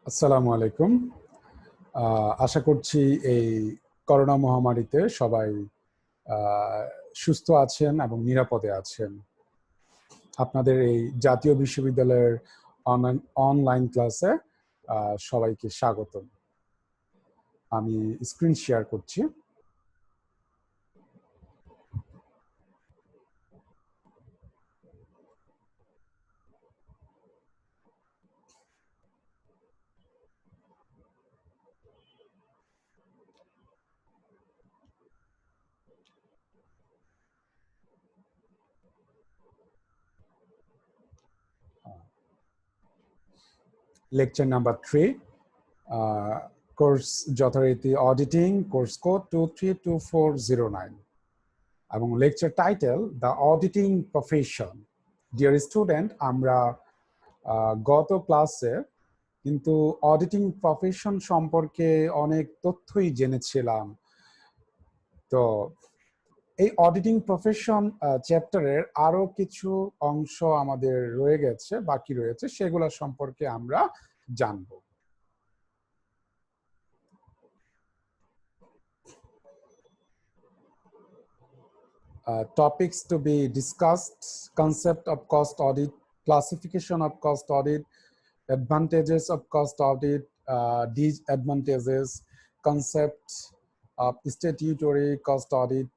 আসসালামু আলাইকুম। আশা করছি এই করোনা মহামারীতে সবাই সুস্থ আছেন এবং নিরাপদে আছেন। আপনাদের এই জাতীয় বিশ্ববিদ্যালয়ের অনলাইন ক্লাসে সবাইকে স্বাগতম। আমি স্ক্রিন শেয়ার করছি। লেকচার নাম্বার 3, কোর্স যথারীতি অডিটিং, কোর্স কোড 232409 এবং lecture title the auditing profession. Dear student, আমরা গত ক্লাসে কিন্তু অডিটিং প্রফেশন সম্পর্কে অনেক তথ্যই জেনেছিলাম। তো এই অডিটিং প্রফেশন চ্যাপ্টারের আরো কিছু অংশ আমাদের রয়ে গেছে, বাকি রয়েছে, সেগুলো সম্পর্কে আমরা জানব। Topics to be discussed: concept of cost audit, classification of cost audit, advantages of cost audit, disadvantages, concept of statutory cost audit,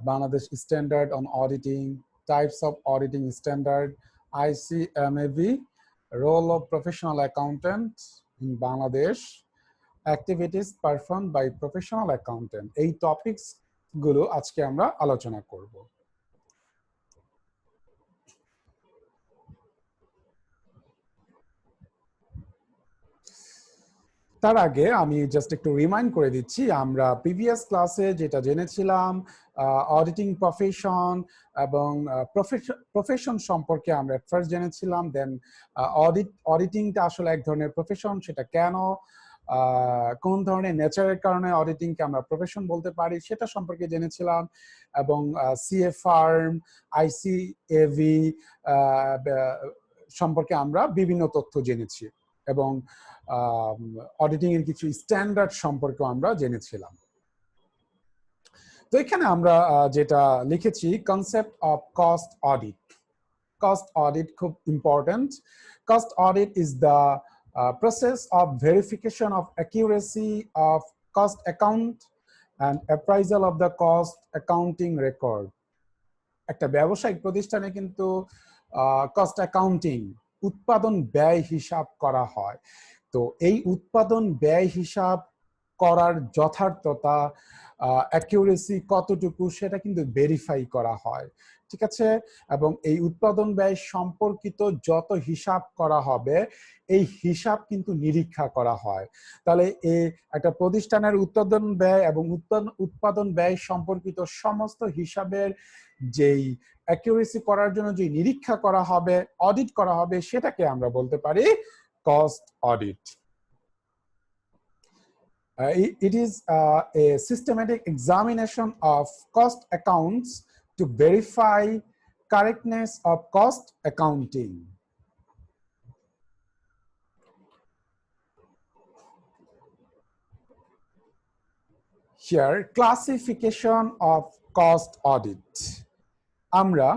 Bangladesh standard on auditing, types of auditing standard, ICMAV, role of professional accountant in Bangladesh, activities performed by professional accountant. এই topics গুলো আজকে আমরা আলোচনা করব। তার আগে আমি just একটু রিমাইন্ড করে দিচ্ছি, আমরা প্রিভিয়াস ক্লাসে যেটা জেনেছিলাম অডিটিং প্রফেশন এবং প্রফেশন সম্পর্কে আমরা ফার্স্ট জেনেছিলাম। দেন অডিটিংটা আসলে এক ধরনের প্রফেশন, সেটা কেন, কোন ধরনের নেচারের কারণে অডিটিংকে আমরা প্রফেশন বলতে পারি সেটা সম্পর্কে জেনেছিলাম, এবং সিএ ফার্ম, আইসিএভি সম্পর্কে আমরা বিভিন্ন তথ্য জেনেছি, এবং অডিটিং এর কিছু স্ট্যান্ডার্ড সম্পর্কে আমরা জেনেছিলাম। তো এখানে আমরা যেটা লিখেছি, concept of cost audit. Cost audit খুব important. Cost audit is the process of verification of accuracy of cost account and appraisal of the cost accounting record. একটা ব্যবসায়িক প্রতিষ্ঠানে কিন্তু কস্ট অ্যাকাউন্টিং, উৎপাদন ব্যয় হিসাব করা হয়। তো এই উৎপাদন ব্যয় হিসাব করার যথার্থতা, অ্যাকিউরেসি কতটুকু, সেটা কিন্তু ভেরিফাই করা হয়, ঠিক আছে? এবং এই উৎপাদন ব্যয় সম্পর্কিত যত হিসাব করা হবে, এই হিসাব কিন্তু নিরীক্ষা করা হয়। তাহলে এই একটা প্রতিষ্ঠানের উৎপাদন ব্যয় এবং উৎপাদন ব্যয় সম্পর্কিত সমস্ত হিসাবের যেই অ্যাকিউরেসি করার জন্য যে নিরীক্ষা করা হবে, অডিট করা হবে, সেটাকে আমরা বলতে পারি cost audit. It is a systematic examination of cost accounts to verify correctness of cost accounting. Here, classification of cost audit. আমরা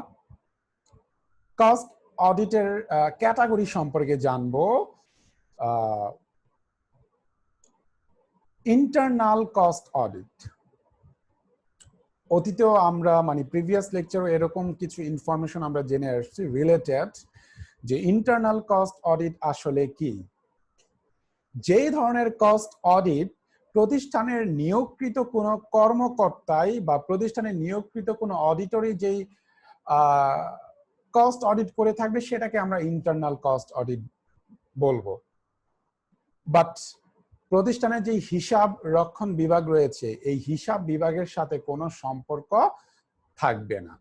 cost অডিটের ক্যাটাগরি সম্পর্কে জানবো। Internal cost audit. অতীতেও আমরা প্রিভিয়াস লেকচারে এরকম কিছু ইনফরমেশন আমরা জেনে আসছি রিলেটেড, যে ইন্টারনাল কস্ট অডিট আসলে কি। যে ধরনের কস্ট অডিট প্রতিষ্ঠানের নিয়োগকৃত কোনো কর্মকর্তাই বা প্রতিষ্ঠানের নিয়োগকৃত কোনো অডিটরি যেই কস্ট অডিট করে থাকবে, সেটাকে আমরা ইন্টারনাল কস্ট অডিট বলবো। বাট প্রতিষ্ঠানের যে হিসাব রক্ষণ বিভাগ রয়েছে, এই হিসাব বিভাগের সাথে কোনো সম্পর্ক থাকবে না,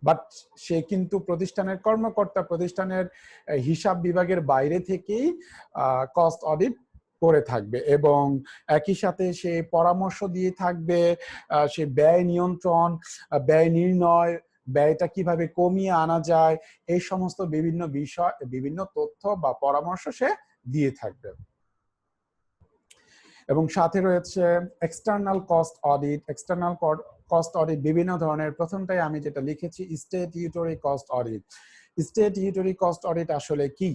বাট সে কিন্তু প্রতিষ্ঠানের কর্মকর্তা, প্রতিষ্ঠানের হিসাব বিভাগের বাইরে থেকেই কস্ট অডিট করে থাকবে, এবং একই সাথে সে পরামর্শ দিয়ে থাকবে, সে ব্যয় নিয়ন্ত্রণ, ব্যয় নির্ণয়, ব্যয়টা কিভাবে কমিয়ে আনা যায়, এই সমস্ত বিভিন্ন বিষয়, বিভিন্ন তথ্য বা পরামর্শ সে দিয়ে থাকবে। এবং সাথে রয়েছে external cost audit. External cost audit বিভিন্ন ধরনের। প্রথমটাই আমি যেটা লিখেছি statutory cost audit. Statutory cost audit আসলে কি?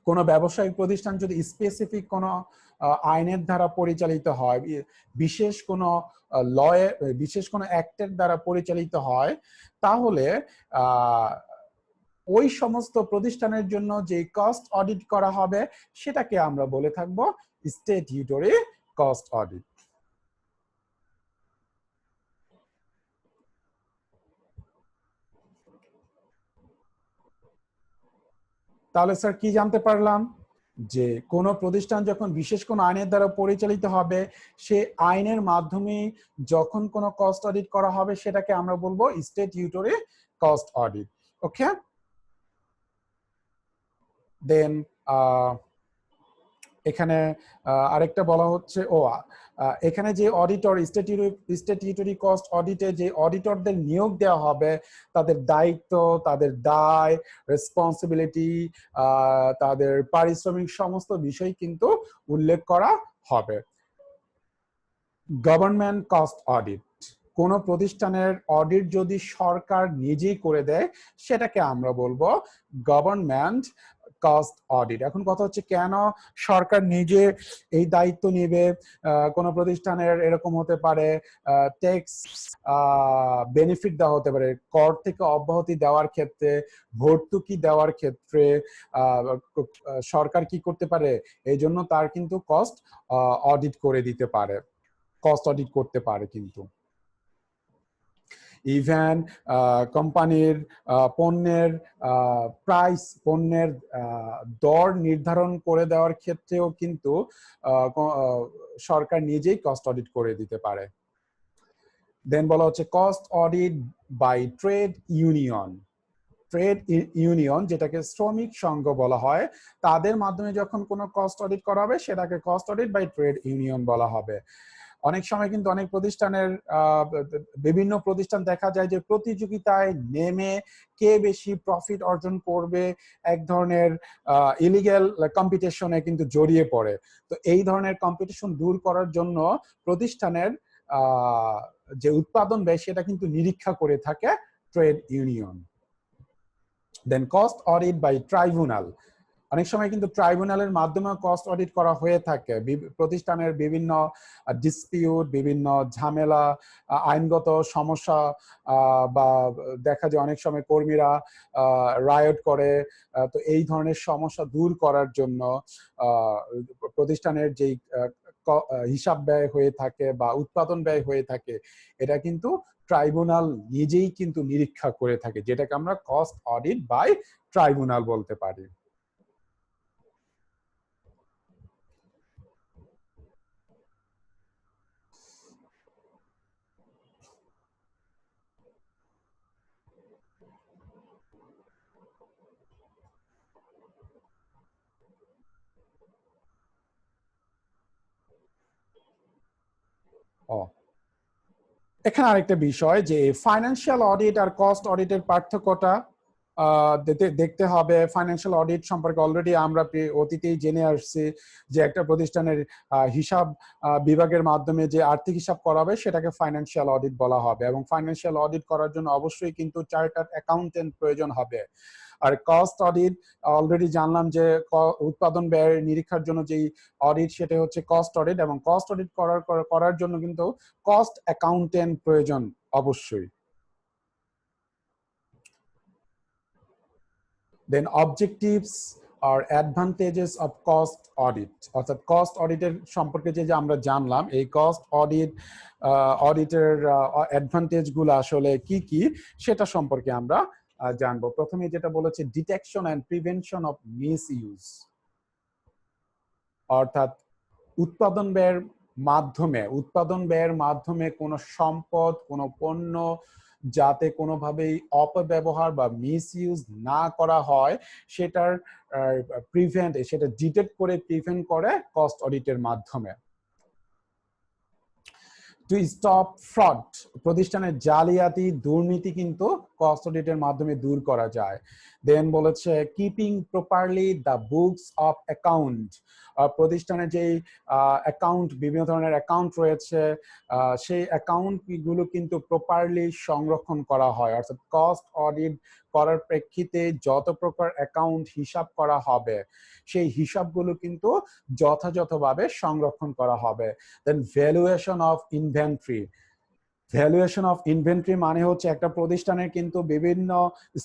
কোনো ব্যবসায়িক প্রতিষ্ঠান যদি স্পেসিফিক কোনো আইনের দ্বারা পরিচালিত হয়, বিশেষ কোনো লয়ে, বিশেষ কোনো অ্যাক্টের দ্বারা পরিচালিত হয়, তাহলে ওই সমস্ত প্রতিষ্ঠানের জন্য যে কস্ট অডিট করা হবে সেটাকে আমরা বলে থাকবো স্ট্যাটিউটরি কস্ট অডিট। তাহলে স্যার কি জানতে পারলাম? যে কোনো প্রতিষ্ঠান যখন বিশেষ কোনো আইনের দ্বারা পরিচালিত হবে, সে আইনের মাধ্যমে যখন কোনো কস্ট অডিট করা হবে সেটাকে আমরা বলবো স্ট্যাটিউটরি কস্ট অডিট। ওকে, দেন এখানে আরেকটা বলা হচ্ছে, এখানে যে অডিটর স্ট্যাটিউটরি কস্ট অডিটে যে অডিটরদের নিয়োগ দেওয়া হবে, তাদের দায়িত্ব, তাদের দায়, রেসপন্সিবিলিটি, তাদের পারিশ্রমিক সমস্ত বিষয় কিন্তু উল্লেখ করা হবে। গভর্নমেন্ট কস্ট অডিট, কোন প্রতিষ্ঠানের অডিট যদি সরকার নিজেই করে দেয় সেটাকে আমরা বলবো গভর্নমেন্ট কস্ট অডিট। এখন কথা হচ্ছে কেন সরকার নিজে এই দায়িত্ব নেবে? কোন প্রতিষ্ঠানের এরকম হতে পারে ট্যাক্স বেনিফিট দেওয়া হতে পারে, কর থেকে অব্যাহতি দেওয়ার ক্ষেত্রে, ভর্তুকি দেওয়ার ক্ষেত্রে সরকার কি করতে পারে, এই জন্য তার কিন্তু কস্ট অডিট করে দিতে পারে, কস্ট অডিট করতে পারে। কিন্তু ইভেন কোম্পানির পণ্যের প্রাইস, পণ্যের দর নির্ধারণ করে দেওয়ার ক্ষেত্রেও কিন্তু সরকার নিজেই কস্ট অডিট করে দিতে পারে। দেন বলা হচ্ছে cost audit by trade union. Trade union, যেটাকে শ্রমিক সংঘ বলা হয়, তাদের মাধ্যমে যখন কোনো কস্ট অডিট করা হবে সেটাকে cost audit by trade union বলা হবে। অনেক সময় কিন্তু অনেক প্রতিষ্ঠানের বিভিন্ন প্রতিষ্ঠান দেখা যায় যে প্রতিযোগিতায় নেমে কে বেশি প্রফিট অর্জন করবে এক ধরনের ইলিগ্যাল কম্পিটিশনে কিন্তু জড়িয়ে পড়ে। তো এই ধরনের কম্পিটিশন দূর করার জন্য প্রতিষ্ঠানের যে উৎপাদন ব্যয় সেটা কিন্তু নিরীক্ষা করে থাকে trade union. Then cost audit by tribunal. অনেক সময় কিন্তু ট্রাইব্যুনালের মাধ্যমে কস্ট অডিট করা হয়ে থাকে। প্রতিষ্ঠানের বিভিন্ন ডিসপিউট, বিভিন্ন ঝামেলা, আইনগত সমস্যা, বা দেখা যায় অনেক সময় কর্মীরা রায়ট করে। তো এই ধরনের সমস্যা দূর করার জন্য প্রতিষ্ঠানের যেই হিসাব ব্যয় হয়ে থাকে বা উৎপাদন ব্যয় হয়ে থাকে, এটা কিন্তু ট্রাইব্যুনাল নিজেই কিন্তু নিরীক্ষা করে থাকে, যেটাকে আমরা কস্ট অডিট বাই ট্রাইব্যুনাল বলতে পারি। এখানে আরেকটা বিষয় যে ফাইন্যান্সিয়াল অডিট আর কস্ট অডিটের পার্থক্যটা দেখতে হবে। ফাইন্যান্সিয়াল অডিট সম্পর্কে অলরেডি আমরা অতীতেই জেনে আসছি যে একটা প্রতিষ্ঠানের হিসাব বিভাগের মাধ্যমে যে আর্থিক হিসাব করা হবে সেটাকে ফাইন্যান্সিয়াল অডিট বলা হবে, এবং ফাইন্যান্সিয়াল অডিট করার জন্য অবশ্যই কিন্তু চার্টার্ড অ্যাকাউন্টেন্ট প্রয়োজন হবে। আর কস্ট অডিট অলরেডি জানলাম যে উৎপাদন ব্যয় নিরীক্ষার জন্য যেই অডিট সেটা হচ্ছে কস্ট অডিট, এবং কস্ট অডিট করার জন্য কিন্তু কস্ট অ্যাকাউন্টেন্ট প্রয়োজন অবশ্যই। দেন অবজেক্টিভস আর অ্যাডভান্টেজেস অফ কস্ট অডিট, অর্থাৎ কস্ট অডিটের সম্পর্কে যে আমরা জানলাম, এই কস্ট অডিটের অ্যাডভান্টেজ গুলো আসলে কি কি সেটা সম্পর্কে আমরা জানবো। প্রথমে যেটা বলেছে detection and prevention of miss use, অর্থাৎ উৎপাদন ব্যয়ের মাধ্যমে কোনো সম্পদ, কোনো পণ্য যাতে কোনোভাবেই অপব্যবহার বা মিস ইউজ না করা হয় সেটার সেটা ডিটেক্ট করে প্রিভেন্ট করে কস্ট অডিটের মাধ্যমে। টু স্টপ ফ্রড, প্রতিষ্ঠানের জালিয়াতি দুর্নীতি কিন্তু কস্ট অডিটের মাধ্যমে দূর করা যায়। দেন বলেছে keeping properly the books of account, প্রতিষ্ঠানের যেই অ্যাকাউন্ট, বিভিন্ন ধরনের অ্যাকাউন্ট রয়েছে, সেই অ্যাকাউন্ট গুলো কিন্তু প্রপারলি সংরক্ষণ করা হয়, অর্থাৎ কস্ট অডিট করার প্রেক্ষিতে যত প্রকার অ্যাকাউন্ট হিসাব করা হবে সেই হিসাবগুলো কিন্তু যথাযথভাবে সংরক্ষণ করা হবে। Then valuation of inventory, valuation of inventory মানে হচ্ছে একটা প্রতিষ্ঠানের কিন্তু বিভিন্ন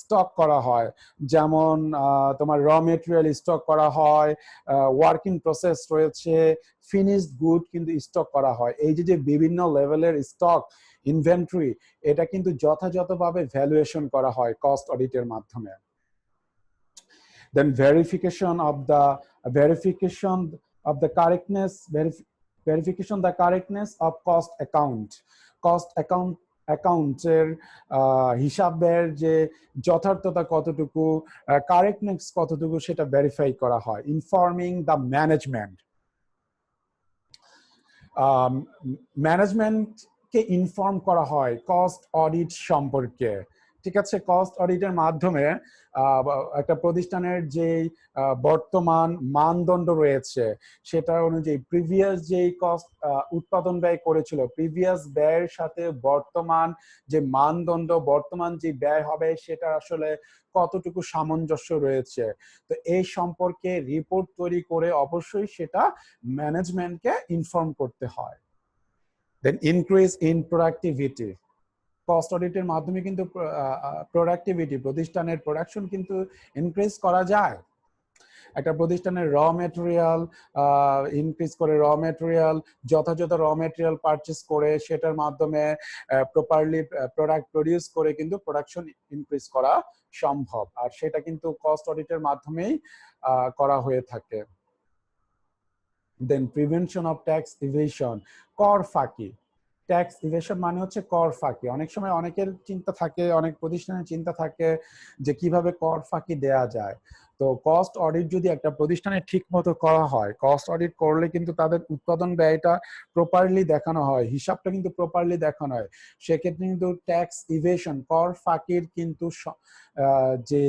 স্টক করা হয়, যেমন তোমার র মেটেরিয়াল স্টক করা হয়, ওয়ার্ক ইন প্রসেস রয়েছে, ফিনিশড গুড কিন্তু স্টক করা হয়। এই যে বিভিন্ন লেভেলের স্টক ইনভেন্টরি, এটা কিন্তু যথাযথভাবে ভ্যালুয়েশন করা হয় কস্ট অডিটের মাধ্যমে। Then verification of the correctness of cost account, অ্যাকাউন্টের হিসাবের যে যথার্থতা কতটুকু, কারেক্টনেস কতটুকু সেটা ভেরিফাই করা হয়। ইনফর্মিং দ্য ম্যানেজমেন্টকে ইনফর্ম করা হয় কস্ট অডিট সম্পর্কে, ঠিক আছে। কস্ট অডিটের মাধ্যমে একটা প্রতিষ্ঠানের যে বর্তমান মানদণ্ড রয়েছে সেটা অনুযায়ী প্রিভিয়াস যেই কস্ট উৎপাদন ব্যয় করেছিল, প্রিভিয়াস ব্যয়ের সাথে বর্তমান যে মানদণ্ড, বর্তমান যে ব্যয় হবে সেটা আসলে কতটুকু সামঞ্জস্য রয়েছে, তো এই সম্পর্কে রিপোর্ট তৈরি করে অবশ্যই সেটা ম্যানেজমেন্টকে ইনফর্ম করতে হয়। দেন ইনক্রিজ ইন প্রোডাক্টিভিটি, কস্ট অডিটের মাধ্যমে কিন্তু প্রোডাক্টিভিটি, প্রতিষ্ঠানের প্রোডাকশন কিন্তু ইনক্রিজ করা যায়। একটা প্রতিষ্ঠানের র মেটেরিয়াল ইনক্রিজ করে, র মেটেরিয়াল যথাযথ র মেটেরিয়াল পারচেস করে সেটার মাধ্যমে প্রপারলি প্রোডাক্ট প্রডিউস করে কিন্তু প্রোডাকশন ইনক্রিজ করা সম্ভব, আর সেটা কিন্তু কস্ট অডিটের মাধ্যমেই করা হয়ে থাকে। দেন প্রিভেনশন অফ ট্যাক্স ইভেশন, কর ফাঁকি। ট্যাক্স ইভেশন মানে হচ্ছে কর ফাঁকি। অনেক সময় অনেকের চিন্তা থাকে, অনেক প্রতিষ্ঠানের চিন্তা থাকে যে কিভাবে কর ফাঁকি দেয়া যায়। তো কস্ট অডিট যদি একটা প্রতিষ্ঠানে ঠিক মতো করা হয়, কস্ট অডিট করলে কিন্তু তাদের উৎপাদন ব্যয়টা প্রপারলি দেখানো হয়, হিসাবটা কিন্তু প্রপারলি দেখানো হয়, সেক্ষেত্রে কিন্তু ট্যাক্স ইভেশন, কর ফাঁকির কিন্তু যে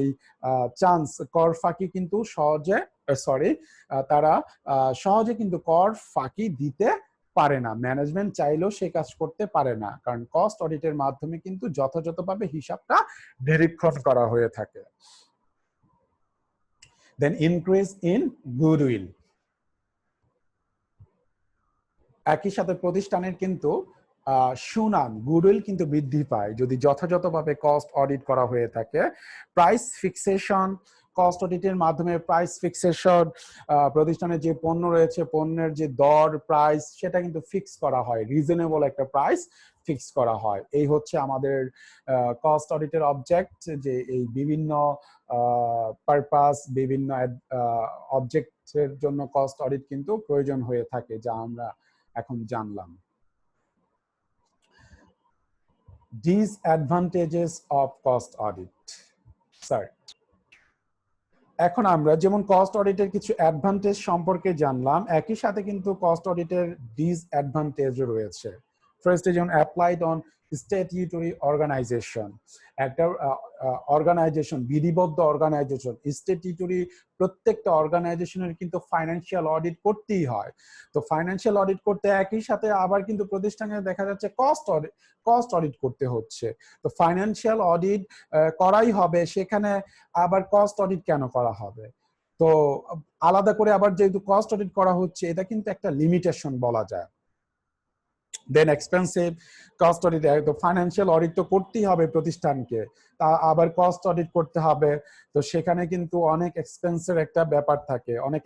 চান্স, কর ফাঁকি কিন্তু তারা সহজে কিন্তু কর ফাঁকি দিতে পারে না, ম্যানেজমেন্ট চাইলেও সে কাজ করতে পারে না, কারণ কস্ট অডিটের মাধ্যমে কিন্তু যথাযথভাবে হিসাবটা নিরীক্ষণ করা হয়ে থাকে। দেন ইনক্রিজ ইন গুডউইল, একই সাথে প্রতিষ্ঠানের কিন্তু সুনাম, গুডউইল কিন্তু বৃদ্ধি পায় যদি যথাযথভাবে কস্ট অডিট করা হয়ে থাকে। প্রাইস ফিক্সেশন, কস্ট অডিটের মাধ্যমে প্রাইস ফিক্সেশন, প্রতিষ্ঠানের যে পণ্য রয়েছে পণ্যের যে দর, প্রাইস, সেটা কিন্তু ফিক্স করা হয়, রিজনেবল একটা প্রাইস ফিক্স করা হয়। এই হচ্ছে আমাদের কস্ট অডিটের অবজেক্ট, যে এই বিভিন্ন পারপাস, বিভিন্ন অবজেক্টের জন্য কস্ট অডিট কিন্তু প্রয়োজন হয়ে থাকে, যা আমরা এখন জানলাম। Disadvantages of cost audit. Sir, এখন আমরা যেমন কস্ট অডিটের কিছু অ্যাডভান্টেজ সম্পর্কে জানলাম, একই সাথে কিন্তু কস্ট অডিটের ডিসঅ্যাডভান্টেজও রয়েছে। ফার্স্ট যেমন অ্যাপ্লাইড অন স্ট্যাটিউটরি অর্গানাইজেশন, একটা অর্গানাইজেশন, বিধিবদ্ধ অর্গানাইজেশন, স্ট্যাটিউটরি প্রত্যেকটা অর্গানাইজেশনের কিন্তু ফাইন্যান্সিয়াল অডিট করতেই হয়। তো ফাইন্যান্সিয়াল অডিট করতে একই সাথে আবার কিন্তু প্রতিষ্ঠানে দেখা যাচ্ছে কস্ট অডিট করতে হচ্ছে। তো ফাইন্যান্সিয়াল অডিট করাই হবে, সেখানে আবার কস্ট অডিট কেন করা হবে? তো আলাদা করে আবার যেহেতু কস্ট অডিট করা হচ্ছে, এটা কিন্তু একটা লিমিটেশন বলা যায়। দেন এক্সপেন্সিভ কস্ট অডিট, তো ফাইন্যান্সিয়াল অডিট তো করতেই হবে প্রতিষ্ঠানকে, তা আবার কস্ট অডিট করতে হবে, তো সেখানে কিন্তু অনেক এক্সপেন্সের একটা ব্যাপার থাকে, অনেক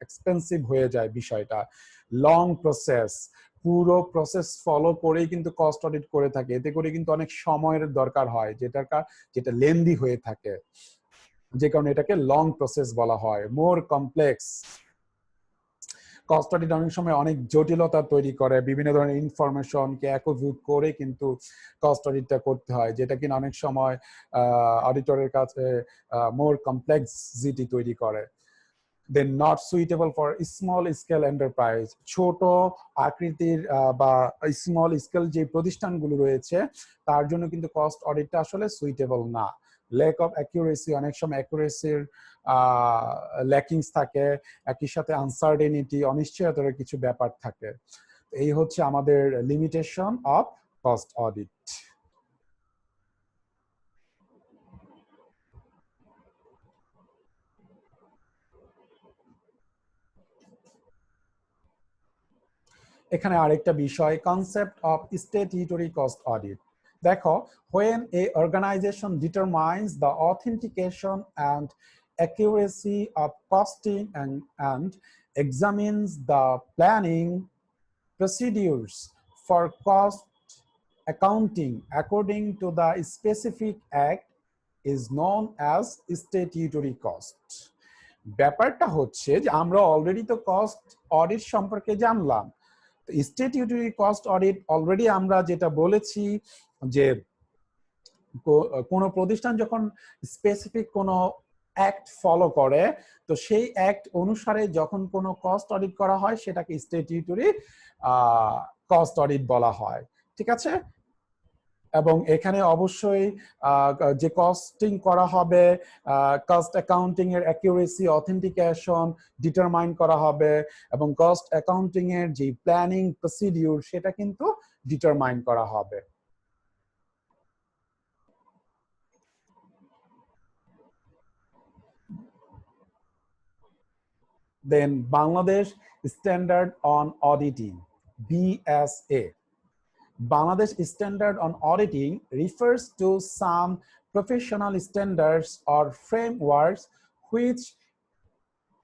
এক্সপেন্সিভ হয়ে যায় বিষয়টা। লং প্রসেস, পুরো প্রসেস ফলো করেই কিন্তু কস্ট অডিট করে থাকে, এতে করে কিন্তু অনেক সময়ের দরকার হয়, যেটা লেন্দি হয়ে থাকে, যে কারণে এটাকে লং প্রসেস বলা হয়। মোর কমপ্লেক্স, কস্ট অডিট অনেক সময় অনেক জটিলতা তৈরি করে, বিভিন্ন ধরনের ইনফরমেশনকে একত্রিত করে কিন্তু কস্ট অডিটটা করতে হয়, যেটা কিনা অনেক সময় অডিটরের কাছে মোর কমপ্লেক্সিটি তৈরি করে। Then not suitable for small scale enterprise, ছোট আকৃতির বা স্মল স্কেল যে প্রতিষ্ঠানগুলো রয়েছে তার জন্য কিন্তু কস্ট অডিটটা আসলে সুইটেবল না। ল্যাক অফ অ্যাকিউরেসি, অনেক সময় অ্যাকুরেসির ল্যাকিংস থাকে, একই সাথে আনসার্টেনিটি, অনিশ্চয়তার কিছু ব্যাপার থাকে। এই হচ্ছে আমাদের লিমিটেশন অফ কস্ট অডিট। এখানে আরেকটা বিষয়, concept of statutory cost audit. দেখো, when a organization determines the authentication and accuracy of costing and examines the planning procedures for cost accounting according to the specific act is known as statutory cost. ব্যাপারটা হচ্ছে যে আমরা already তো cost audit সম্পর্কে জানলাম। Statutory cost audit already আমরা যেটা বলেছি যে কোনো প্রতিষ্ঠান যখন স্পেসিফিক কোনো অ্যাক্ট ফলো করে, তো সেই অ্যাক্ট অনুসারে যখন কোনো কস্ট অডিট করা হয় সেটাকে স্ট্যাটিউটরি কস্ট অডিট বলা হয়। ঠিক আছে? এবং এখানে অবশ্যই যে কস্টিং করা হবে, কস্ট অ্যাকাউন্টিং এর অ্যাকিউরেসি, অথেন্টিকেশন ডিটারমাইন করা হবে, এবং কস্ট অ্যাকাউন্টিং এর যে প্ল্যানিং প্রসিডিউর সেটা কিন্তু ডিটারমাইন করা হবে। Then Bangladesh standard on auditing, BSA. Bangladesh Standard on Auditing refers to some professional standards or frameworks which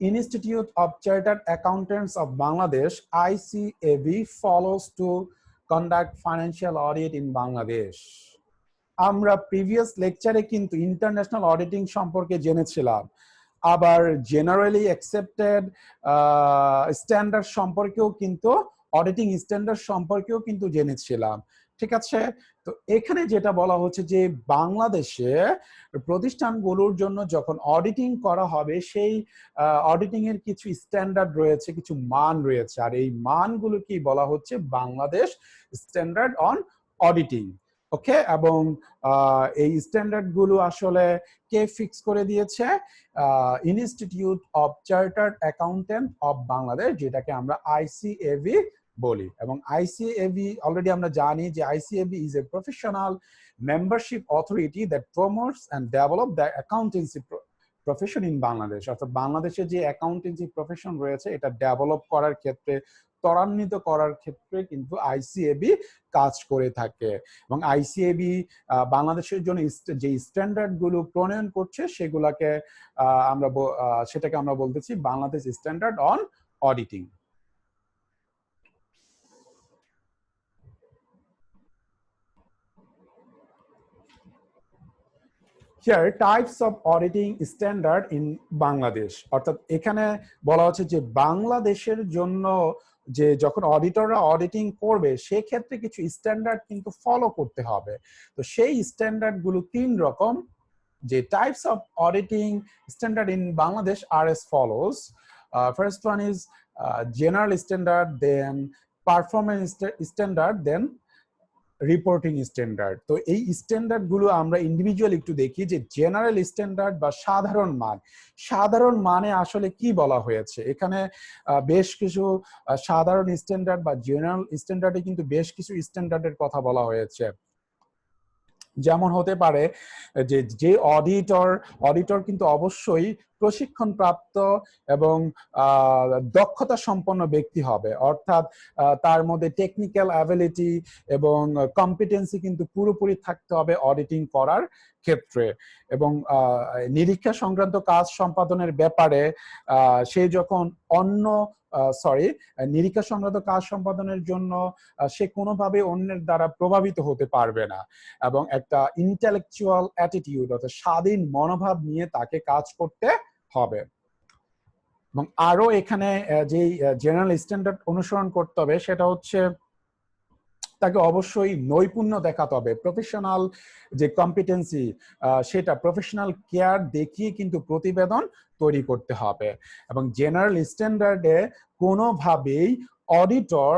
Institute of Chartered Accountants of Bangladesh ICAB follows to conduct financial audit in Bangladesh. আমরা previous লেকচারে কিন্তু international auditing সম্পর্কে জেনেছিলাম, আবার generally accepted standard সম্পর্কেও কিন্তু, auditing standard সম্পর্কেও কিন্তু জেনেছিলাম। ঠিক আছে? তো এখানে যেটা বলা হচ্ছে যে বাংলাদেশে প্রতিষ্ঠানগুলোর জন্য যখন অডিটিং করা হবে সেই অডিটিং এর কিছু স্ট্যান্ডার্ড রয়েছে, কিছু মান রয়েছে, আর এই মানগুলো কি বলা হচ্ছে বাংলাদেশ স্ট্যান্ডার্ড অন অডিটিং। ওকে, এবং এই স্ট্যান্ডার্ড গুলো আসলে কে ফিক্স করে দিয়েছে? Institute of chartered accountant of Bangladesh, যেটাকে আমরা ICAB বলি। এবং ICAB অলরেডি আমরা জানি যে ICAB is a professional membership authority that promotes and develop the accountancy profession in Bangladesh. অর্থাৎ বাংলাদেশে যে অ্যাকাউন্টেন্সি প্রফেশন রয়েছে এটা ডেভেলপ করার ক্ষেত্রে, ত্বরান্বিত করার ক্ষেত্রে কিন্তু ICAB কাজ করে থাকে। এবং ICAB বাংলাদেশের জন্য যে স্ট্যান্ডার্ড গুলো প্রণয়ন করছে সেটাকে আমরা বলতেছি Bangladesh standard on auditing. Here types of auditing standard in Bangladesh, অর্থাৎ এখানে বলা হচ্ছে যে বাংলাদেশের জন্য যে যখন অডিটররা অডিটিং করবে সেক্ষেত্রে কিছু স্ট্যান্ডার্ড কিন্তু ফলো করতে হবে। তো সেই স্ট্যান্ডার্ড গুলো তিন রকম। যে types of auditing standard in Bangladesh are as follows. First one is general standard, then performance standard, then reporting standard. তো এই স্ট্যান্ডার্ড গুলো আমরা ইন্ডিভিজুয়াল একটু দেখি যে জেনারেল স্ট্যান্ডার্ড বা সাধারণ মান, সাধারণ মানে আসলে কি বলা হয়েছে। এখানে বেশ কিছু সাধারণ স্ট্যান্ডার্ড বা জেনারেল স্ট্যান্ডার্ডে কিন্তু বেশ কিছু স্ট্যান্ডার্ডের কথা বলা হয়েছে। যেমন হতে পারে যে অডিটর কিন্তু অবশ্যই প্রশিক্ষণপ্রাপ্ত এবং দক্ষতা সম্পন্ন ব্যক্তি হবে, অর্থাৎ তার মধ্যে টেকনিক্যাল অ্যাবিলিটি এবং কম্পিটেন্সি কিন্তু পুরোপুরি থাকতে হবে অডিটিং করার ক্ষেত্রে। এবং নিরীক্ষা সংক্রান্ত কাজ সম্পাদনের ব্যাপারে সে যখন নিরীক্ষা সংক্রান্ত কাজ সম্পাদনের জন্য সে কোনোভাবে অন্যের দ্বারা প্রভাবিত হতে পারবে না, এবং একটা ইন্টেলেকচুয়াল অ্যাটিটিউড অর্থাৎ স্বাধীন মনোভাব নিয়ে তাকে কাজ করতে হবে। এবং আরো এখানে যে জেনারেল স্ট্যান্ডার্ড অনুসরণ করতে হবে সেটা হচ্ছে তাকে অবশ্যই নৈপুণ্য দেখাতে হবে, প্রফেশনাল যে কম্পিটেন্সি সেটা প্রফেশনাল কেয়ার দেখিয়ে কিন্তু প্রতিবেদন তৈরি করতে হবে। এবং জেনারেল স্ট্যান্ডার্ডে কোনোভাবেই অডিটর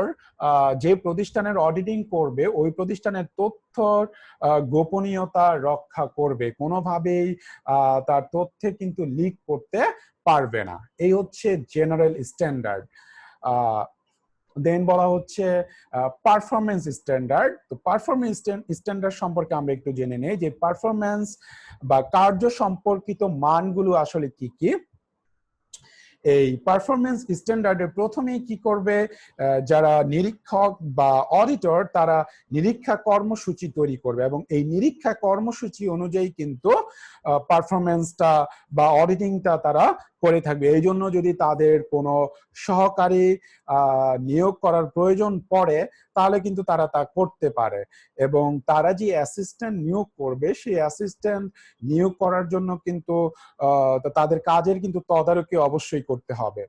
যে প্রতিষ্ঠানের অডিটিং করবে ওই প্রতিষ্ঠানের তথ্য গোপনীয়তা রক্ষা করবে, কোনোভাবেই তার তথ্যে কিন্তু লিক করতে পারবে না। এই হচ্ছে জেনারেল স্ট্যান্ডার্ড। দেন বলা হচ্ছে পারফরমেন্স স্ট্যান্ডার্ড। তো পারফরমেন্স স্ট্যান্ডার্ড সম্পর্কে আমরা একটু জেনে নেই যে পারফরমেন্স বা কার্য সম্পর্কিত মানগুলো আসলে কি কি। এই পারফরমেন্স স্ট্যান্ডার্ডে প্রথমেই কি করবে, যারা নিরীক্ষক বা অডিটর তারা নিরীক্ষা কর্মসূচি তৈরি করবে এবং এই নিরীক্ষা কর্মসূচি অনুযায়ী কিন্তু পারফরমেন্সটা বা অডিটিংটা তারা করে থাকবে। এই জন্য যদি তাদের কোনো সহকারী নিয়োগ করার প্রয়োজন পড়ে তাহলে কিন্তু তারা তা করতে পারে এবং তারা যে অ্যাসিস্ট্যান্ট নিয়োগ করবে সেই অ্যাসিস্ট্যান্ট নিয়োগ করার জন্য কিন্তু তাদের কাজের কিন্তু তদারকি অবশ্যই করতে হবে।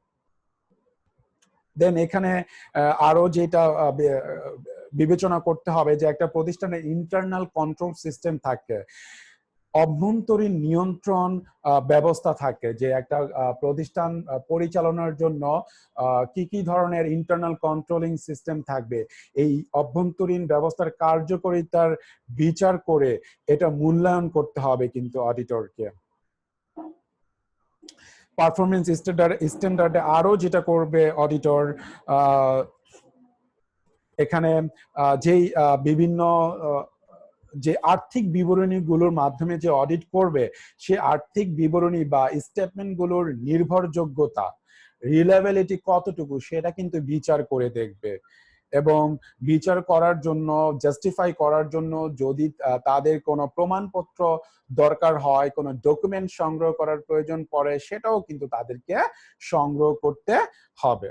দেন এখানে আরো যেটা বিবেচনা করতে হবে যে একটা প্রতিষ্ঠানের ইন্টারনাল কন্ট্রোল সিস্টেম থাকে, অভ্যন্তরীণ নিয়ন্ত্রণ ব্যবস্থা থাকে, যে একটা প্রতিষ্ঠান পরিচালনার জন্য কি কি ধরনের ইন্টারনাল কন্ট্রোলিং সিস্টেম থাকবে, এই অভ্যন্তরীণ ব্যবস্থার কার্যকারিতার বিচার করে এটা মূল্যায়ন করতে হবে কিন্তু অডিটরকে। পারফরমেন্স স্ট্যান্ডার্ডে আরো যেটা করবে অডিটর, এখানে যেই বিভিন্ন যে আর্থিক বিবরণীগুলোর মাধ্যমে যে অডিট করবে সে আর্থিক বিবরণী বা স্টেটমেন্টগুলোর নির্ভরযোগ্যতা, রিলায়েবিলিটি কতটুকু সেটা কিন্তু বিচার করে দেখবে এবং বিচার করার জন্য, জাস্টিফাই করার জন্য যদি তাদের কোনো প্রমাণপত্র দরকার হয়, কোনো ডকুমেন্ট সংগ্রহ করার প্রয়োজন পড়ে সেটাও কিন্তু তাদেরকে সংগ্রহ করতে হবে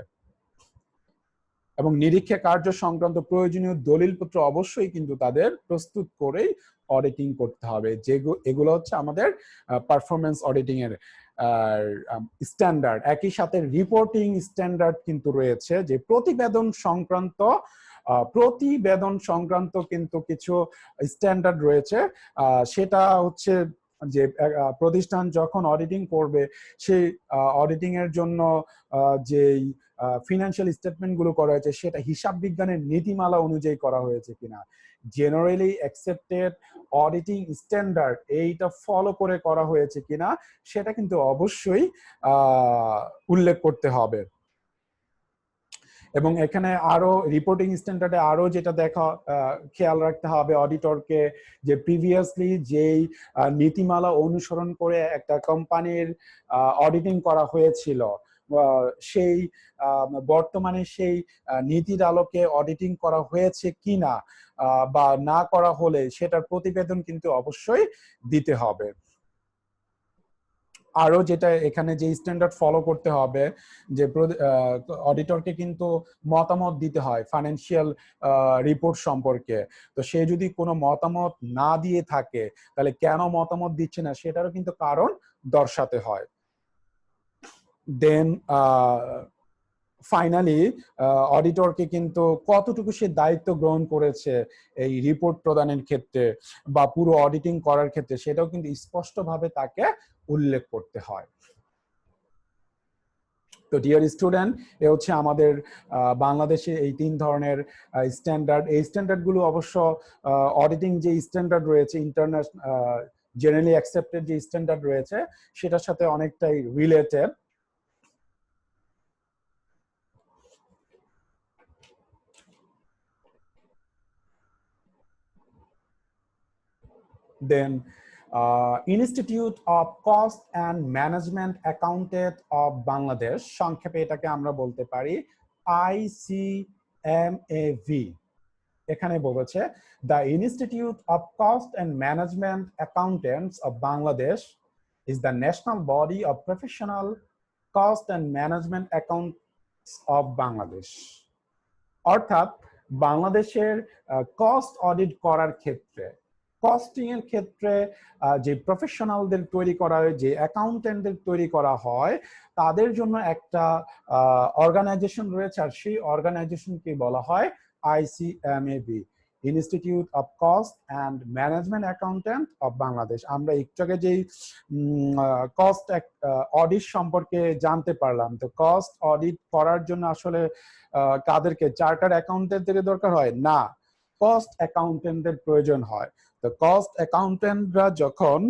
এবং নিরীক্ষা কার্য সংক্রান্ত প্রয়োজনীয় দলিলপত্র অবশ্যই কিন্তু তাদের প্রস্তুত করেই অডিটিং করতে হবে। এগুলো হচ্ছে আমাদের পারফরমেন্স অডিটিং এর স্ট্যান্ডার্ড। একই সাথে রিপোর্টিং স্ট্যান্ডার্ড কিন্তু রয়েছে, যে প্রতিবেদন সংক্রান্ত কিন্তু কিছু স্ট্যান্ডার্ড রয়েছে। সেটা হচ্ছে যে প্রতিষ্ঠান যখন অডিটিং করবে সেই অডিটিং এর জন্য যেই ফিনান্সিয়াল স্টেটমেন্ট গুলো করা হয়েছে সেটা হিসাব বিজ্ঞানের নীতিমালা অনুযায়ী করা হয়েছে কিনা, জেনারেলি অ্যাকসেপ্টেড অডিটিং স্ট্যান্ডার্ড এইটা ফলো করে করা হয়েছে কিনা সেটা কিন্তু অবশ্যই উল্লেখ করতে হবে। এবং এখানে আরো রিপোর্টিং স্ট্যান্ডার্ডে আরো যেটা খেয়াল রাখতে হবে অডিটরকে, যে প্রিভিয়াসলি যেই নীতিমালা অনুসরণ করে একটা কোম্পানির অডিটিং করা হয়েছিল সেই বর্তমানে সেই নীতির আলোকে অডিটিং করা হয়েছে কিনা বা না করা হলে সেটার প্রতিবেদন কিন্তু অবশ্যই দিতে হবে। আরো যেটা এখানে যে স্ট্যান্ডার্ড ফলো করতে হবে, যে অডিটরকে কিন্তু মতামত দিতে হয় ফাইন্যান্সিয়াল রিপোর্ট সম্পর্কে। তো সে যদি কোনো মতামত না দিয়ে থাকে তাহলে কেন মতামত দিচ্ছে না সেটারও কিন্তু কারণ দর্শাতে হয়। দেন ফাইনালি অডিটরকে কিন্তু কতটুকু সে দায়িত্ব গ্রহণ করেছে এই রিপোর্ট প্রদানের ক্ষেত্রে বা পুরো অডিটিং করার ক্ষেত্রে সেটাও কিন্তু স্পষ্টভাবে তাকে উল্লেখ করতে হয়। তো ডিয়ার স্টুডেন্ট, এ হচ্ছে আমাদের বাংলাদেশে এই 3 ধরনের স্ট্যান্ডার্ড। এই স্ট্যান্ডার্ডগুলো অবশ্য অডিটিং যে স্ট্যান্ডার্ড রয়েছে, ইন্টারন্যাশনাল জেনারেলি অ্যাকসেপ্টেড যে স্ট্যান্ডার্ড রয়েছে সেটার সাথে অনেকটাই related. Then institute of cost and management accountant of Bangladesh, সংক্ষেপে এটাকে আমরা বলতে পারি ICMAV। এখানে বলেছে the institute of cost and management accountants of Bangladesh is the national body of professional cost and management accounts of Bangladesh. অর্থাৎ বাংলাদেশের কস্ট অডিট করার ক্ষেত্রে, কস্টিং এর ক্ষেত্রে যে প্রফেশনালদের তৈরি করা হয়, যে অ্যাকাউন্টেন্টদের তৈরি করা হয় তাদের জন্য একটা অর্গানাইজেশন রয়েছে আর সেই অর্গানাইজেশনকে বলা হয় ICMAB। Institute of cost and management accountant of Bangladesh. আমরা একটু আগে যেই কস্ট অডিট সম্পর্কে জানতে পারলাম, তো কস্ট অডিট করার জন্য আসলে কাদেরকে, চার্টার্ড অ্যাকাউন্টেন্টদের দরকার হয় না, কস্ট অ্যাকাউন্টেন্টদের প্রয়োজন হয়। তো কস্ট অ্যাকাউন্টেন্টরা যখন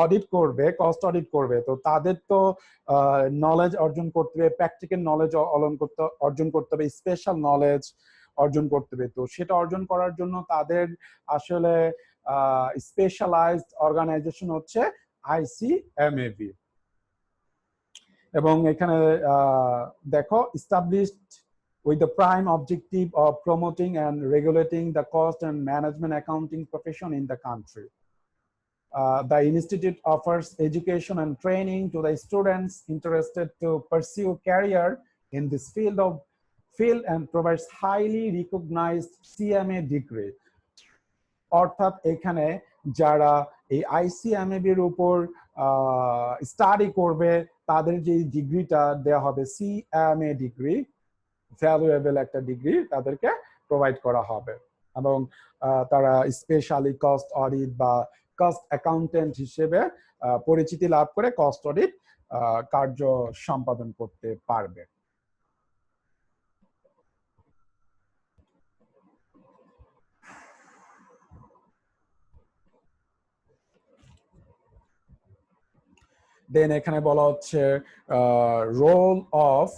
অডিট করবে, কস্ট অডিট করবে, তো তাদের তো নলেজ অর্জন করতে হবে, প্র্যাকটিক্যাল নলেজ অর্জন করতে হবে, স্পেশাল নলেজ অর্জন করতে হবে। তো সেটা অর্জন করার জন্য তাদের আসলে স্পেশালাইজড অর্গানাইজেশন হচ্ছে ICMAB। এবং এখানে দেখো, established with the prime objective of promoting and regulating the cost and management accounting profession in the country. The institute offers education and training to the students interested to pursue career in this field and provides highly recognized CMA degree. অর্থাৎ এখানে যারা এই ICMAB এর উপর study করবে, তাদের যে ডিগ্রিটা দেওয়া হবে CMA ডিগ্রি, ভ্যালুয়েবল একটা ডিগ্রি তাদেরকে প্রোভাইড করা হবে, এবং তারা স্পেশালি কস্ট অডিট বা কস্ট অ্যাকাউন্টেন্ট হিসেবে পরিচিতি লাভ করে কস্ট অডিট কার্য সম্পাদন করতে পারবে। দেন এখানে বলা হচ্ছে role of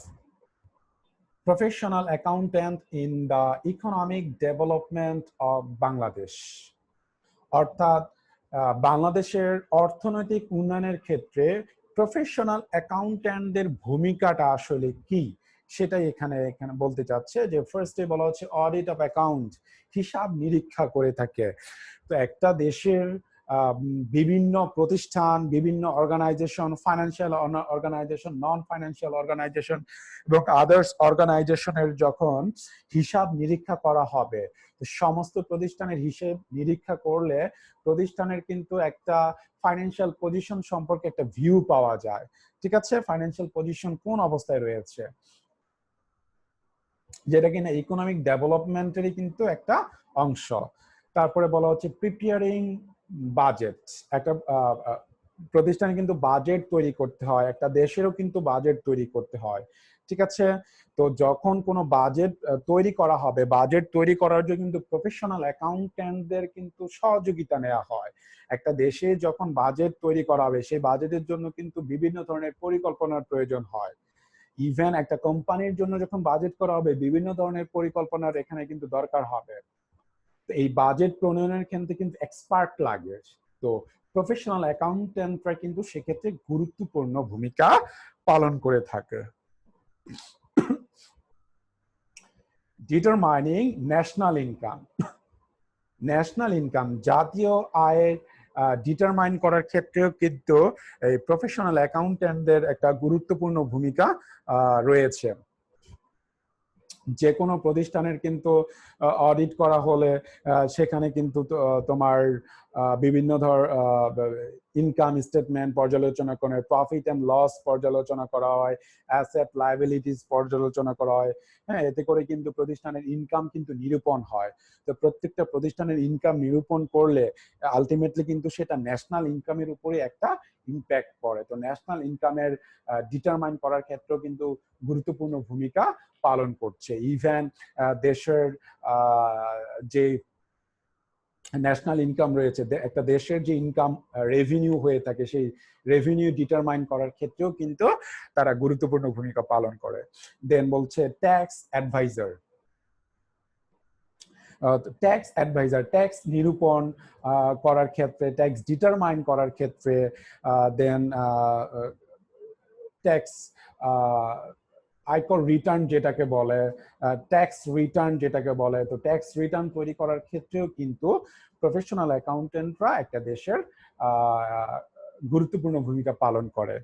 professional accountant in the economic development of Bangladesh. অর্থাৎ বাংলাদেশের অর্থনৈতিক উন্নয়নের ক্ষেত্রে প্রফেশনাল অ্যাকাউন্ট্যান্টদের ভূমিকাটা আসলে কি, সেটাই এখানে বলতে চাচ্ছে। যে ফার্স্টে বলা হচ্ছে অডিট অফ অ্যাকাউন্ট, হিসাব নিরীক্ষা করে থাকে। তো একটা দেশের বিভিন্ন প্রতিষ্ঠান, বিভিন্ন অর্গানাইজেশন, ফাইন্যান্সিয়াল অর্গানাইজেশন, নন ফাইন্যান্সিয়াল অর্গানাইজেশন এবং আদার্স অর্গানাইজেশনের যখন হিসাব নিরীক্ষা করা হবে, সমস্ত প্রতিষ্ঠানের হিসেব নিরীক্ষা করলে প্রতিষ্ঠানের কিন্তু একটা ফাইন্যান্সিয়াল পজিশন সম্পর্কে একটা ভিউ পাওয়া যায়। ঠিক আছে, ফাইন্যান্সিয়াল পজিশন কোন অবস্থায় রয়েছে, যেটা কিনা ইকোনমিক ডেভেলপমেন্টেরই কিন্তু একটা অংশ। তারপরে বলা হচ্ছে প্রিপেয়ারিং বাজেট। একটা প্রতিষ্ঠানে কিন্তু বাজেট তৈরি করতে হয়, একটা দেশেরও কিন্তু বাজেট তৈরি করতে হয়। ঠিক আছে, তো যখন কোনো বাজেট তৈরি করা হবে, বাজেট তৈরি করার জন্য কিন্তু প্রফেশনাল অ্যাকাউন্ট্যান্টদের কিন্তু সহযোগিতা নেওয়া হয়। একটা দেশে যখন বাজেট তৈরি করা হবে, সেই বাজেটের জন্য কিন্তু বিভিন্ন ধরনের পরিকল্পনার প্রয়োজন হয়। ইভেন একটা কোম্পানির জন্য যখন বাজেট করা হবে, বিভিন্ন ধরনের পরিকল্পনার এখানে কিন্তু দরকার হবে। এই বাজেট প্রণয়নের ক্ষেত্রে কিন্তু এক্সপার্ট লাগে। তো প্রফেশনাল অ্যাকাউন্ট্যান্টরা কিন্তু সেক্ষেত্রে গুরুত্বপূর্ণ ভূমিকা পালন করে থাকে। Determining national income. National income, জাতীয় আয়ের ডিটারমাইন করার ক্ষেত্রেও কিন্তু এই প্রফেশনাল অ্যাকাউন্ট্যান্টদের একটা গুরুত্বপূর্ণ ভূমিকা রয়েছে। যে কোনো প্রতিষ্ঠানের কিন্তু অডিট করা হলে সেখানে কিন্তু তোমার বিভিন্ন ইনকাম স্টেটমেন্ট পর্যালোচনা করে, প্রফিট এন্ড লস পর্যালোচনা করা হয়, অ্যাসেট লায়াবিলিটিস পর্যালোচনা করা হয়। হ্যাঁ, এতে করে কিন্তু প্রতিষ্ঠানের ইনকাম কিন্তু নিরূপণ হয়। তো প্রত্যেকটা প্রতিষ্ঠানের ইনকাম নিরূপণ করলে আলটিমেটলি কিন্তু সেটা ন্যাশনাল ইনকামের উপরে একটা ইম্প্যাক্ট পড়ে। তো ন্যাশনাল ইনকামের ডিটারমাইন করার ক্ষেত্রেও কিন্তু গুরুত্বপূর্ণ ভূমিকা পালন করছে। ইভেন দেশের যে ন্যাশনাল ইনকাম রয়েছে, একটা দেশের যে ইনকাম রেভিনিউ হয়ে থাকে, সেই রেভিনিউ ডিটারমাইন করার ক্ষেত্রেও কিন্তু তারা গুরুত্বপূর্ণ ভূমিকা পালন করে। দেন বলছে tax adviser. Tax adviser tax নিরূপণ করার ক্ষেত্রে, ট্যাক্স ডিটারমাইন করার ক্ষেত্রে, দেন ট্যাক্স আয়কর রিটার্ন যেটাকে বলে, ট্যাক্স রিটার্ন যেটাকে বলে, তো ট্যাক্স রিটার্ন তৈরি করার ক্ষেত্রেও কিন্তু প্রফেশনাল অ্যাকাউন্ট্যান্টরা একটা দেশের গুরুত্বপূর্ণ ভূমিকা পালন করে।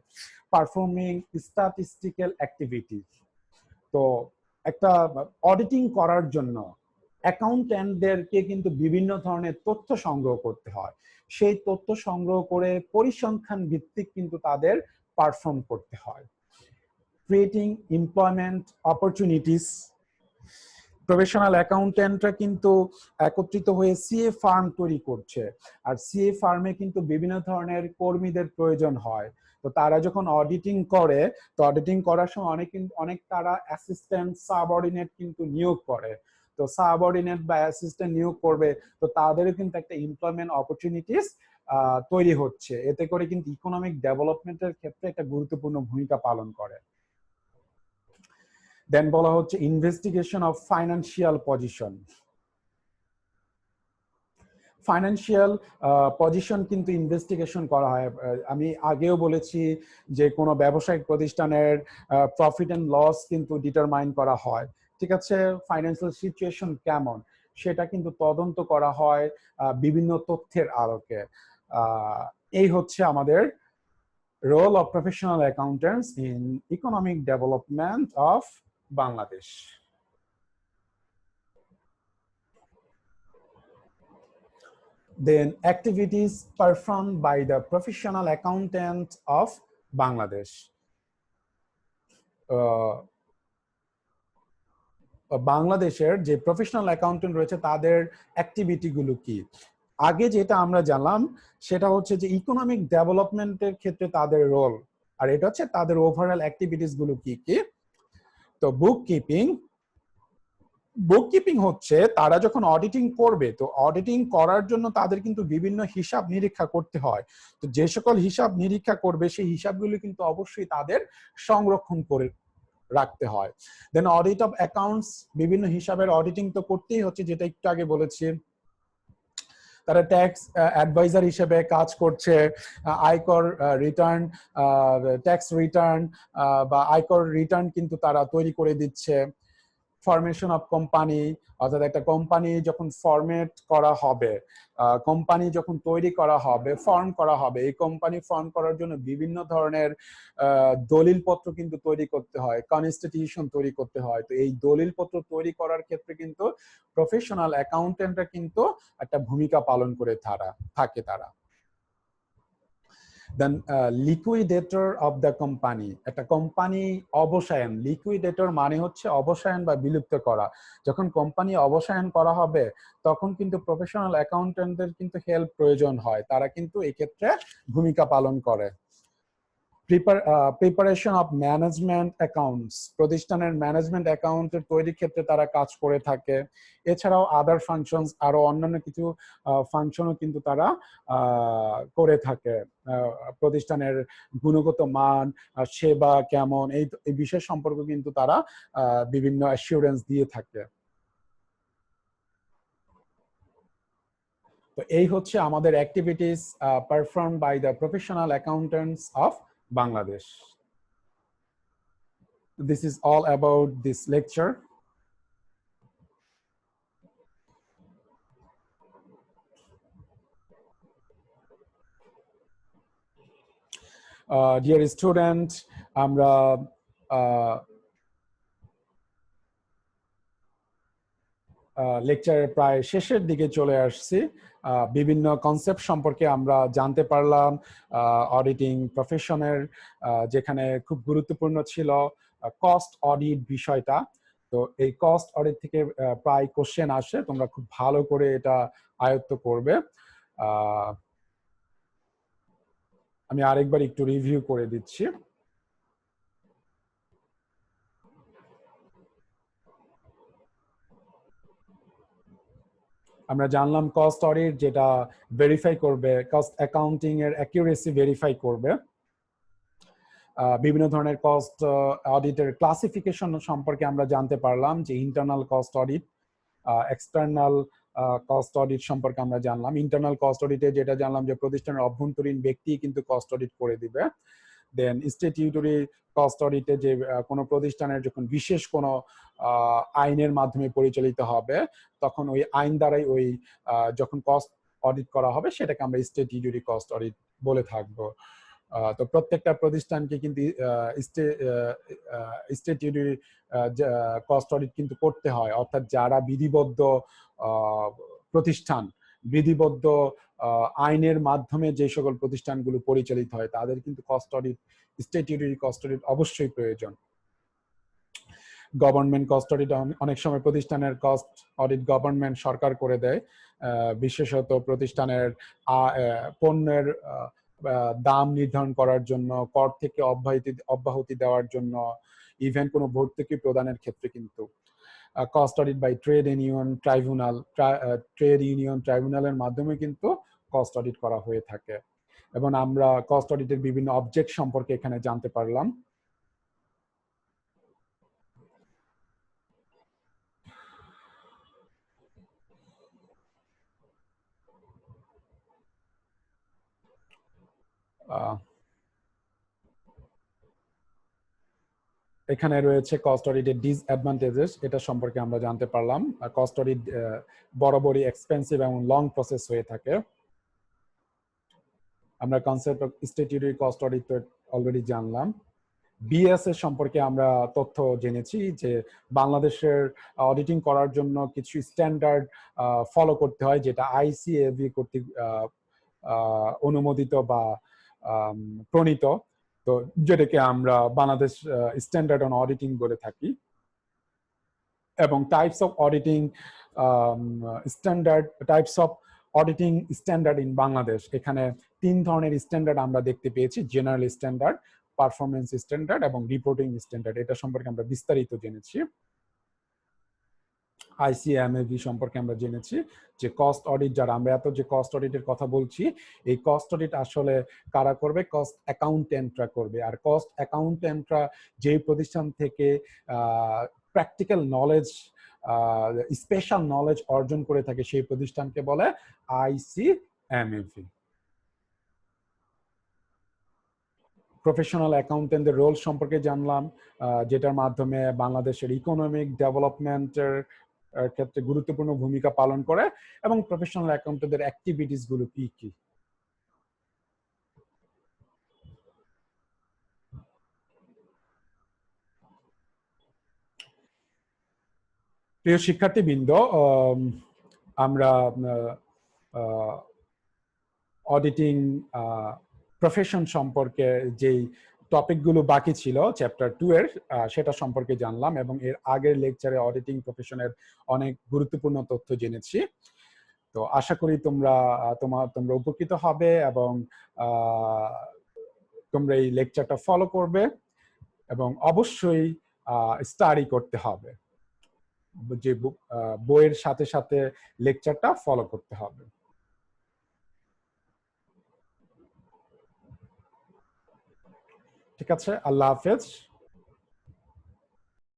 Performing statistical activity. তো একটা অডিটিং করার জন্য অ্যাকাউন্ট্যান্টদেরকে কিন্তু বিভিন্ন ধরনের তথ্য সংগ্রহ করতে হয়। সেই তথ্য সংগ্রহ করে পরিসংখ্যান ভিত্তিক কিন্তু তাদের পারফর্ম করতে হয়। Creating employment opportunities. প্রফেশনাল অ্যাকাউন্টেন্টরা কিন্তু একত্রিত হয়ে সিএ ফার্ম তৈরি করছে, আর সিএ ফার্মে কিন্তু বিভিন্ন ধরনের কর্মীদের প্রয়োজন হয়। তো তারা যখন অডিটিং করে, তো অডিটিং করার সময় অনেক তারা অ্যাসিস্ট্যান্ট সাবঅর্ডিনেট কিন্তু নিয়োগ করে। তো সাবঅর্ডিনেট বা অ্যাসিস্ট্যান্ট নিয়োগ করবে, তো তাদেরও কিন্তু একটা এমপ্লয়মেন্ট অপরচুনিটিস তৈরি হচ্ছে। এতে করে কিন্তু ইকোনমিক ডেভেলপমেন্টের ক্ষেত্রে একটা গুরুত্বপূর্ণ ভূমিকা পালন করে। দেন বলা হচ্ছে investigation of financial position. Financial position কিন্তু ইনভেস্টিগেশন করা হয়। আমি আগেও বলেছি যে কোনো ব্যবসায়িক প্রতিষ্ঠানের প্রফিট অ্যান্ড লস কিন্তু ডিটারমাইন করা হয়, ঠিক আছে। ফাইন্যান্সিয়াল সিচুয়েশন কেমন সেটা কিন্তু তদন্ত করা হয় বিভিন্ন তথ্যের আলোকে। এই হচ্ছে আমাদের role of professional accountants in economic development of Bangladesh. Then activities performed by the professional accountant of Bangladesh. বাংলাদেশের যে প্রফেশনাল অ্যাকাউন্টেন্ট রয়েছে তাদের অ্যাক্টিভিটি গুলো কি? আগে যেটা আমরা জানলাম সেটা হচ্ছে যে ইকোনমিক ডেভেলপমেন্টের ক্ষেত্রে তাদের রোল, আর এটা হচ্ছে তাদের ওভারঅল অ্যাক্টিভিটিস গুলো কি কি। তো বুককিপিং হচ্ছে তারা যখন অডিটিং করবে, তো অডিটিং করার জন্য তাদের কিন্তু বিভিন্ন হিসাব নিরীক্ষা করতে হয়। তো যে সকল হিসাব নিরীক্ষা করবে সেই হিসাবগুলো কিন্তু অবশ্যই তাদের সংরক্ষণ করে রাখতে হয়। দেন অডিট অফ অ্যাকাউন্টস, বিভিন্ন হিসাবের অডিটিং তো করতেই হচ্ছে, যেটা একটু আগে বলেছি। তারা ট্যাক্স অ্যাডভাইজার হিসেবে কাজ করছে, আয়কর রিটার্ন, ট্যাক্স রিটার্ন বা আয়কর রিটার্ন কিন্তু তারা তৈরি করে দিচ্ছে। ফরমেশন অফ কোম্পানি, অর্থাৎ একটা কোম্পানি যখন ফরমেট করা হবে, কোম্পানি যখন তৈরি করা হবে, ফর্ম করা হবে, এই কোম্পানি ফর্ম করার জন্য বিভিন্ন ধরনের দলিলপত্র কিন্তু তৈরি করতে হয়, কনস্টিটিউশন তৈরি করতে হয়। তো এই দলিলপত্র তৈরি করার ক্ষেত্রে কিন্তু প্রফেশনাল অ্যাকাউন্টেন্টরা কিন্তু একটা ভূমিকা পালন করে থাকে তারা। দেন লিকুইডেটর অফ দ্য কোম্পানি, একটা কোম্পানি অবসায়ন, লিকুইডেটর মানে হচ্ছে অবসায়ন বা বিলুপ্ত করা। যখন কোম্পানি অবসায়ন করা হবে তখন কিন্তু প্রফেশনাল অ্যাকাউন্টেন্টদের কিন্তু হেল্প প্রয়োজন হয়, তারা কিন্তু এই ক্ষেত্রে ভূমিকা পালন করে। প্রিপারেশন অফ ম্যানেজমেন্ট অ্যাকাউন্টস, প্রতিষ্ঠানের ম্যানেজমেন্ট অ্যাকাউন্টের তৈরির ক্ষেত্রে তারা কাজ করে থাকে। এছাড়াও আদার ফাংশনস, আরো অন্যান্য কিছু ফাংশনও কিন্তু তারা করে থাকে। প্রতিষ্ঠানের গুণগত মান, সেবা কেমন, এই বিষয় সম্পর্কে কিন্তু তারা বিভিন্ন অ্যাসিওরেন্স দিয়ে থাকে। তো এই হচ্ছে আমাদের activities perform by the professional accountants of Bangladesh. This is all about this lecture. Dear student, আমরা লেকচারের প্রায় শেষের দিকে চলে আসছি। বিভিন্ন কনসেপ্ট সম্পর্কে আমরা জানতে পারলাম। অডিটিং প্রফেশনের যেখানে খুব গুরুত্বপূর্ণ ছিল কস্ট অডিট বিষয়টা। তো এই কস্ট অডিট থেকে প্রায় কোশ্চেন আসে, তোমরা খুব ভালো করে এটা আয়ত্ত করবে। আমি আরেকবার একটু রিভিউ করে দিচ্ছি। আমরা জানলাম কস্ট অডিট যেটা ভেরিফাই করবে, কস্ট অ্যাকাউন্টিং এর অ্যাকিউরেসি ভেরিফাই করবে। বিভিন্ন ধরনের কস্ট অডিটের ক্লাসিফিকেশন সম্পর্কে আমরা জানতে পারলাম, যে internal cost audit, external cost audit সম্পর্কে আমরা জানলাম। ইন্টারনাল কস্ট অডিটে যেটা জানলাম যে প্রতিষ্ঠানের অভ্যন্তরীণ ব্যক্তি কিন্তু কস্ট অডিট করে দিবে। দেন স্ট্যাটিউটরি কস্ট অডিটে যে কোনো প্রতিষ্ঠানের যখন বিশেষ কোনো আইনের মাধ্যমে পরিচালিত হবে, তখন ওই আইন দ্বারাই ওই যখন কস্ট অডিট করা হবে সেটাকে আমরা স্ট্যাটিউটরি কস্ট অডিট বলে থাকবো। তো প্রত্যেকটা প্রতিষ্ঠানকে কিন্তু স্ট্যাটিউটরি কস্ট অডিট কিন্তু করতে হয়, অর্থাৎ যারা বিধিবদ্ধ প্রতিষ্ঠান, বিধিবদ্ধ আইনের মাধ্যমে যে সকল প্রতিষ্ঠানগুলো পরিচালিত হয় তাদের কিন্তু cost audit, statutory cost audit অবশ্যই প্রয়োজন। গভর্নমেন্ট কস্ট অডিট, অনেক সময় প্রতিষ্ঠানের কস্ট অডিট গভর্নমেন্ট সরকার করে দেয়, বিশেষত প্রতিষ্ঠানের পণ্যের দাম নির্ধারণ করার জন্য, কর থেকে অব্যাহতি দেওয়ার জন্য, ইভেন কোনো ভর্তুকি প্রদানের ক্ষেত্রে কিন্তু cost audit by trade union ট্রাইব্যুনালের মাধ্যমে কিন্তু কস্ট অডিট করা হয়ে থাকে। এবং আমরা কস্ট অডিটের বিভিন্ন অবজেক্ট সম্পর্কে এখানে জানতে পারলাম। এখানে রয়েছে কস্ট অডিটের ডিসঅ্যাডভান্টেজেস, এটা সম্পর্কে আমরা জানতে পারলাম। কস্ট অডিট বরাবরই এক্সপেন্সিভ এবং লং প্রসেস হয়ে থাকে। আমরা concept of statutory cost audit already জানলাম। বিএস এর সম্পর্কে আমরা তথ্য জেনেছি যে বাংলাদেশের অডিটিং করার জন্য কিছু স্ট্যান্ডার্ড ফলো করতে হয়, যেটা আইসিএভি কর্তৃক অনুমোদিত বা প্রণীত, তো যেটাকে আমরা বাংলাদেশ স্ট্যান্ডার্ড অন অডিটিং বলে থাকি। এবং types of auditing standard in Bangladesh, এখানে 3 ধরনের স্ট্যান্ডার্ড আমরা দেখতে পেয়েছি: জেনারেল স্ট্যান্ডার্ড, পারফরমেন্স স্ট্যান্ডার্ড এবং রিপোর্টিং স্ট্যান্ডার্ড। এটা সম্পর্কে আমরা বিস্তারিত জেনেছি। আইসিএমএভি সম্পর্কে আমরা জেনেছি যে কস্ট অডিট, যারা আমরা এত যে কস্ট অডিটের কথা বলছি, এই কস্ট অডিট আসলে কারা করবে? কস্ট অ্যাকাউন্টেন্টরা করবে। আর কস্ট অ্যাকাউন্টেন্টরা যেই প্রতিষ্ঠান থেকে প্র্যাকটিক্যাল নলেজ, স্পেশাল নলেজ অর্জন করে থাকে, সেই প্রতিষ্ঠানকে বলে আইসিএমএভি। প্রফেশনাল অ্যাকাউন্টেন্টদের রোল সম্পর্কে জানলাম, যেটার মাধ্যমে বাংলাদেশের ইকোনমিক ডেভেলপমেন্টের ক্ষেত্রে গুরুত্বপূর্ণ ভূমিকা পালন করে। এবং প্রফেশনাল অ্যাকাউন্টেন্টদের অ্যাক্টিভিটিস গুলো কি কি। প্রিয় শিক্ষার্থীবৃন্দ, আমরা অডিটিং প্রফেশন সম্পর্কে যেই টপিকগুলো বাকি ছিল চ্যাপ্টার 2 এর, সেটা সম্পর্কে জানলাম। এবং এর আগের লেকচারে অডিটিং প্রফেশনের অনেক গুরুত্বপূর্ণ তথ্য জেনেছি। তো আশা করি তোমরা উপকৃত হবে এবং তোমরা এই লেকচারটা ফলো করবে এবং অবশ্যই স্টাডি করতে হবে, যে বইয়ের সাথে সাথে লেকচারটা ফলো করতে হবে। ঠিক আছে, আল্লাহ হাফেজ।